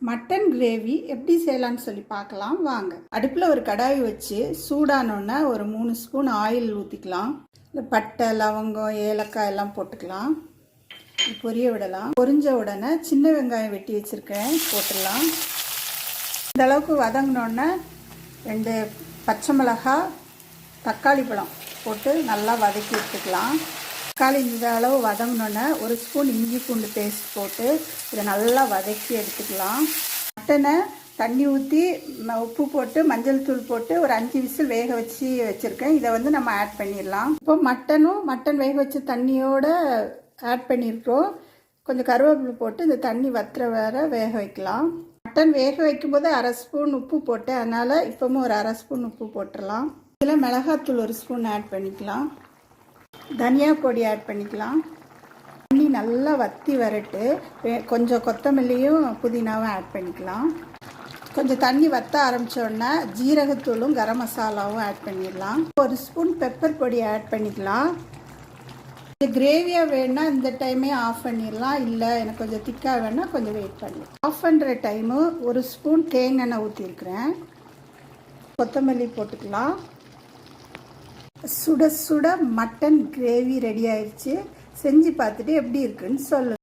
Mutton gravy எப்படி செய்யலாம்னு சொல்லி பார்க்கலாம் வாங்க. அடுப்பில் ஒரு கடாய் வச்சு சூடானோன்னா ஒரு 3 ஸ்பூன் ஆயில் ஊற்றிக்கலாம். இந்த பட்டை, லவங்கம், ஏலக்காய் எல்லாம் போட்டுக்கலாம். பொரிய விடலாம். பொரிஞ்ச உடனே சின்ன வெங்காயம் வெட்டி வச்சுருக்கேன், போட்டுடலாம். இந்த அளவுக்கு வதங்கினோடனே 2 பச்சை மிளகாய், தக்காளி பழம் போட்டு நல்லா வதக்கி எடுத்துக்கலாம். தக்காளி இந்த அளவு வதங்கினோன்னே 1 ஸ்பூன் இஞ்சி பூண்டு பேஸ்ட் போட்டு இதை நல்லா வதக்கி எடுத்துக்கலாம். மட்டனை தண்ணி ஊற்றி உப்பு போட்டு மஞ்சள் தூள் போட்டு ஒரு 5 விசில் வேக வச்சு வச்சுருக்கேன். இதை நம்ம ஆட் பண்ணிடலாம். இப்போ மட்டன் வேக வச்ச தண்ணியோடு ஆட் பண்ணியிருக்கோம். கொஞ்சம் கருவேப்பிலை போட்டு இந்த தண்ணி வத்துற வர வேக வைக்கலாம். மட்டன் வேக வைக்கும்போது 1/2 ஸ்பூன் உப்பு போட்டேன், அதனால் இப்போவும் ஒரு 1/2 ஸ்பூன் உப்பு போட்டுடலாம். இதில் மிளகாத்தூள் 1 ஸ்பூன் ஆட் பண்ணிக்கலாம். தனியா பொடி ஆட் பண்ணிக்கலாம். தண்ணி நல்லா வற்றி வரட்டு கொஞ்சம் கொத்தமல்லியும் புதினாவும் ஆட் பண்ணிக்கலாம். கொஞ்சம் தண்ணி வற்ற ஆரம்பித்தோடனே ஜீரகத்தூளும் கரம் மசாலாவும் ஆட் பண்ணிடலாம். 1 ஸ்பூன் பெப்பர் பொடி ஆட் பண்ணிக்கலாம். இது கிரேவியாக வேணுன்னா இந்த டைமே ஆஃப் பண்ணிடலாம். இல்லை எனக்கு கொஞ்சம் திக்காக வேணா கொஞ்சம் வெயிட் பண்ணலாம். ஆஃப் பண்ணுற டைமு 1 ஸ்பூன் தேங்காய் எண்ணெய் ஊற்றிருக்கிறேன். கொத்தமல்லி போட்டுக்கலாம். சுட சுட மட்டன் கிரேவி ரெடி ஆயிடுச்சு. செஞ்சு பார்த்துட்டு எப்படி இருக்குன்னு சொல்லுங்கள்.